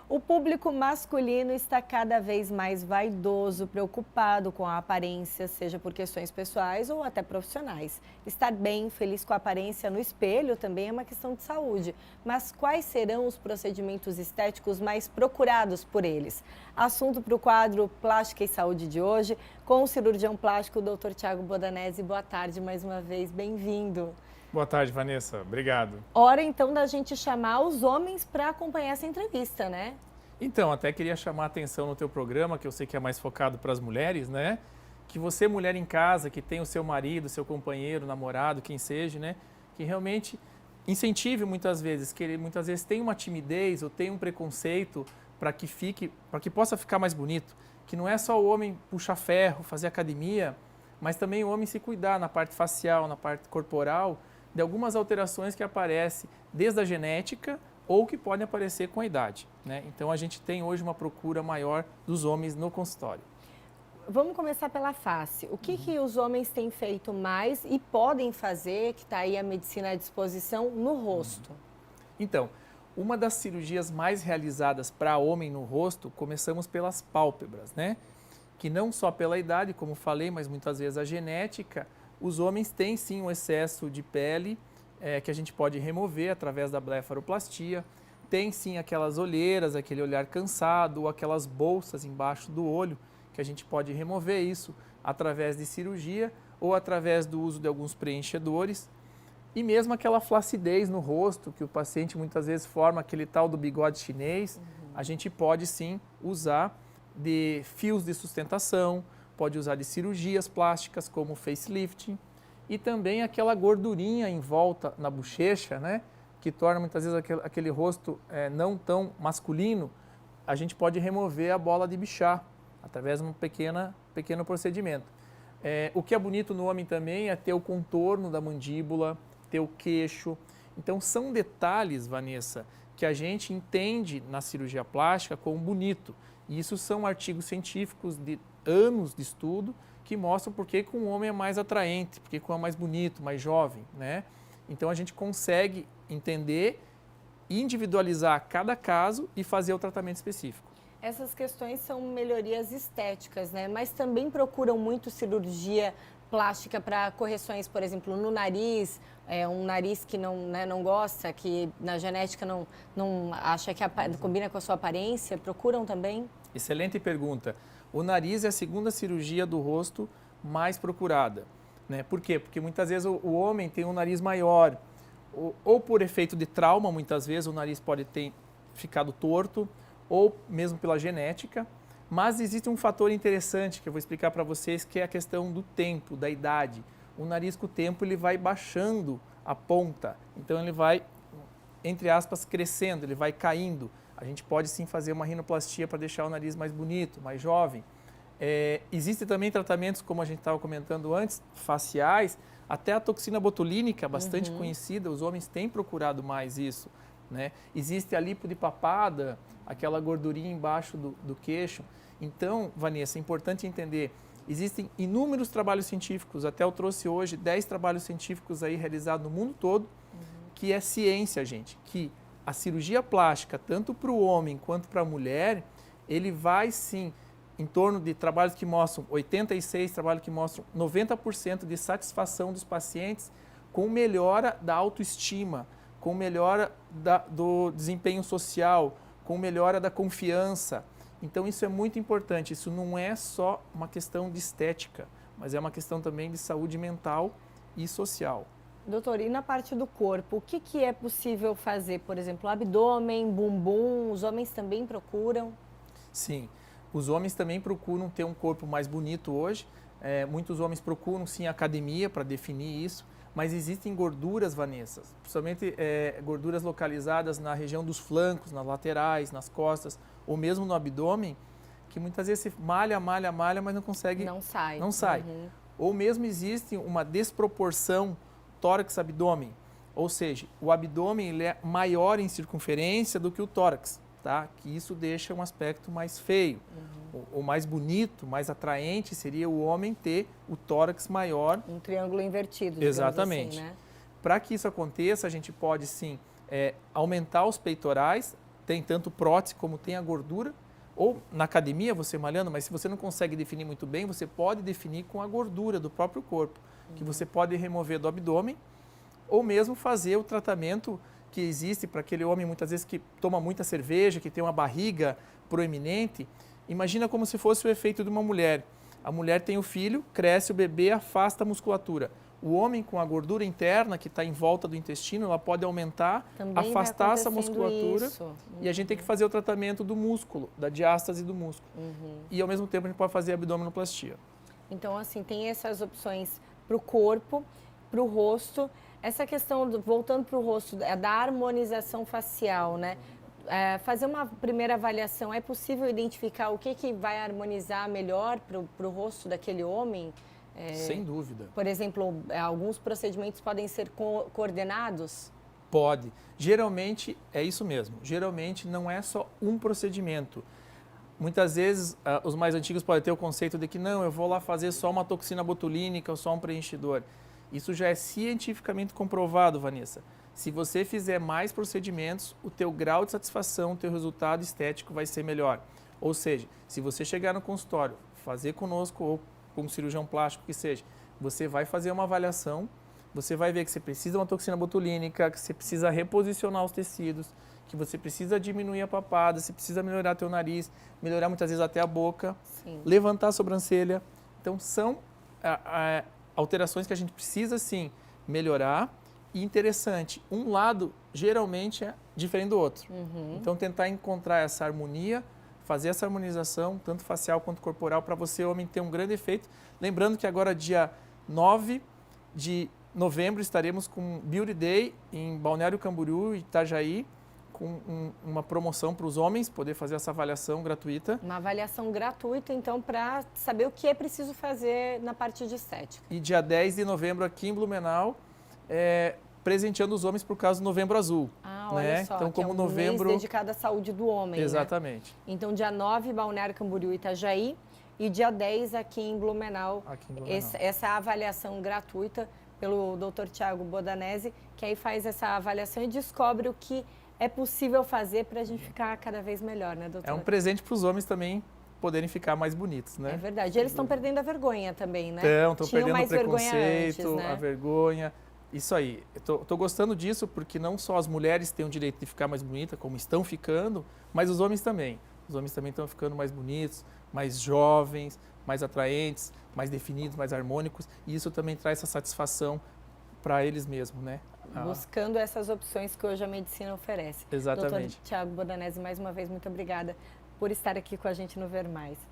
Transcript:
O público masculino está cada vez mais vaidoso, preocupado com a aparência, seja por questões pessoais ou até profissionais. Estar bem, feliz com a aparência no espelho também é uma questão de saúde. Mas quais serão os procedimentos estéticos mais procurados por eles? Assunto para o quadro Plástica e Saúde de hoje, com o cirurgião plástico Dr. Thiago Bodanese. Boa tarde mais uma vez, bem-vindo. Boa tarde, Vanessa. Obrigado. Hora então da gente chamar os homens para acompanhar essa entrevista, né? Então, até queria chamar a atenção no teu programa, que eu sei que é mais focado para as mulheres, né? Que você, mulher em casa, que tem o seu marido, seu companheiro, namorado, quem seja, né? Que realmente incentive muitas vezes, que ele muitas vezes tem uma timidez ou tem um preconceito para que possa ficar mais bonito. Que não é só o homem puxar ferro, fazer academia, mas também o homem se cuidar na parte facial, na parte corporal, de algumas alterações que aparecem desde a genética ou que podem aparecer com a idade, né? Então a gente tem hoje uma procura maior dos homens no consultório. Vamos começar pela face. O que os homens têm feito mais e podem fazer, que está aí a medicina à disposição, no rosto? Então, uma das cirurgias mais realizadas para homem no rosto, começamos pelas pálpebras, né? Que não só pela idade, como falei, mas muitas vezes a genética, os homens têm sim um excesso de pele que a gente pode remover através da blefaroplastia. Tem sim aquelas olheiras, aquele olhar cansado, ou aquelas bolsas embaixo do olho, que a gente pode remover isso através de cirurgia ou através do uso de alguns preenchedores. E mesmo aquela flacidez no rosto, que o paciente muitas vezes forma aquele tal do bigode chinês, a gente pode sim usar de fios de sustentação, pode usar de cirurgias plásticas como facelifting e também aquela gordurinha em volta na bochecha, né, que torna muitas vezes aquele rosto não tão masculino. A gente pode remover a bola de Bichat através de um pequeno procedimento. O que é bonito no homem também é ter o contorno da mandíbula, ter o queixo. Então são detalhes, Vanessa, que a gente entende na cirurgia plástica como bonito. E isso são artigos científicos de anos de estudo que mostram por que um homem é mais atraente, por que um é mais bonito, mais jovem, né? Então a gente consegue entender, individualizar cada caso e fazer o tratamento específico. Essas questões são melhorias estéticas, né? Mas também procuram muito cirurgia plástica para correções, por exemplo, no nariz, um nariz que não gosta, que na genética não acha que combina com a sua aparência, procuram também? Excelente pergunta. O nariz é a segunda cirurgia do rosto mais procurada, né? Por quê? Porque muitas vezes o homem tem um nariz maior, ou por efeito de trauma, muitas vezes o nariz pode ter ficado torto, ou mesmo pela genética. Mas existe um fator interessante que eu vou explicar para vocês, que é a questão do tempo, da idade. O nariz com o tempo ele vai baixando a ponta, então ele vai, entre aspas, crescendo, ele vai caindo. A gente pode sim fazer uma rinoplastia para deixar o nariz mais bonito, mais jovem. Existem também tratamentos, como a gente estava comentando antes, faciais, até a toxina botulínica, bastante conhecida, os homens têm procurado mais isso, né? Existe a lipo de papada, aquela gordurinha embaixo do queixo. Então, Vanessa, é importante entender, existem inúmeros trabalhos científicos, até eu trouxe hoje 10 trabalhos científicos aí realizados no mundo todo, que é ciência, gente, que a cirurgia plástica, tanto para o homem quanto para a mulher, ele vai sim, em torno de trabalhos que mostram 86, trabalhos que mostram 90% de satisfação dos pacientes com melhora da autoestima, com melhora do desempenho social, com melhora da confiança. Então isso é muito importante, isso não é só uma questão de estética, mas é uma questão também de saúde mental e social. Doutor, e na parte do corpo, o que é possível fazer? Por exemplo, abdômen, bumbum, os homens também procuram? Sim, os homens também procuram ter um corpo mais bonito hoje. Muitos homens procuram sim academia para definir isso, mas existem gorduras, Vanessa, principalmente gorduras localizadas na região dos flancos, nas laterais, nas costas, ou mesmo no abdômen, que muitas vezes se malha, mas não consegue... Não sai. Não sai. Ou mesmo existe uma desproporção tórax-abdômen, ou seja, o abdômen ele é maior em circunferência do que o tórax, tá? Que isso deixa um aspecto mais feio. O mais bonito, mais atraente seria o homem ter o tórax maior. Um triângulo invertido, exatamente. Assim, né? Para que isso aconteça, a gente pode sim aumentar os peitorais, tem tanto prótese como tem a gordura. Ou na academia você malhando, mas se você não consegue definir muito bem, você pode definir com a gordura do próprio corpo, que você pode remover do abdômen, ou mesmo fazer o tratamento que existe para aquele homem, muitas vezes, que toma muita cerveja, que tem uma barriga proeminente. Imagina como se fosse o efeito de uma mulher. A mulher tem o filho, cresce o bebê, afasta a musculatura. O homem com a gordura interna que está em volta do intestino, ela pode aumentar, Também afastar essa vai acontecendo musculatura isso. e a gente tem que fazer o tratamento do músculo, da diástase do músculo. E ao mesmo tempo a gente pode fazer abdominoplastia. Então, assim, tem essas opções para o corpo, para o rosto. Essa questão, voltando para o rosto, é da harmonização facial, né? Fazer uma primeira avaliação, é possível identificar o que vai harmonizar melhor para o rosto daquele homem? Sem dúvida. Por exemplo, alguns procedimentos podem ser coordenados? Pode. Geralmente é isso mesmo. Geralmente não é só um procedimento. Muitas vezes os mais antigos podem ter o conceito de que não, eu vou lá fazer só uma toxina botulínica ou só um preenchidor. Isso já é cientificamente comprovado, Vanessa. Se você fizer mais procedimentos, o teu grau de satisfação, o teu resultado estético vai ser melhor. Ou seja, se você chegar no consultório, fazer conosco ou com um cirurgião plástico que seja, você vai fazer uma avaliação, você vai ver que você precisa de uma toxina botulínica, que você precisa reposicionar os tecidos, que você precisa diminuir a papada, você precisa melhorar teu nariz, melhorar muitas vezes até a boca, Sim. levantar a sobrancelha. Então são alterações que a gente precisa sim melhorar. E interessante, um lado geralmente é diferente do outro. Então tentar encontrar essa harmonia, fazer essa harmonização, tanto facial quanto corporal, para você, homem, ter um grande efeito. Lembrando que agora, dia 9 de novembro, estaremos com Beauty Day em Balneário Camboriú e Itajaí, com uma promoção para os homens, poder fazer essa avaliação gratuita. Uma avaliação gratuita, então, para saber o que é preciso fazer na parte de estética. E dia 10 de novembro, aqui em Blumenau, presenteando os homens por causa do Novembro Azul. Olha só, então, como é um novembro mês dedicado à saúde do homem. Exatamente. Né? Então, dia 9, Balneário Camboriú e Itajaí, e dia 10 aqui em Blumenau. Essa avaliação gratuita pelo Dr. Thiago Bodanese, que aí faz essa avaliação e descobre o que é possível fazer para a gente ficar cada vez melhor, né, doutor? É um presente para os homens também poderem ficar mais bonitos, né? É verdade. Eles estão perdendo a vergonha também, né? Estão perdendo mais o preconceito, antes, né? a vergonha. Isso aí. Tô gostando disso porque não só as mulheres têm o direito de ficar mais bonitas, como estão ficando, mas os homens também. Os homens também estão ficando mais bonitos, mais jovens, mais atraentes, mais definidos, mais harmônicos. E isso também traz essa satisfação para eles mesmos, né? Buscando essas opções que hoje a medicina oferece. Exatamente. Doutor Thiago Bodanese, mais uma vez, muito obrigada por estar aqui com a gente no Ver Mais.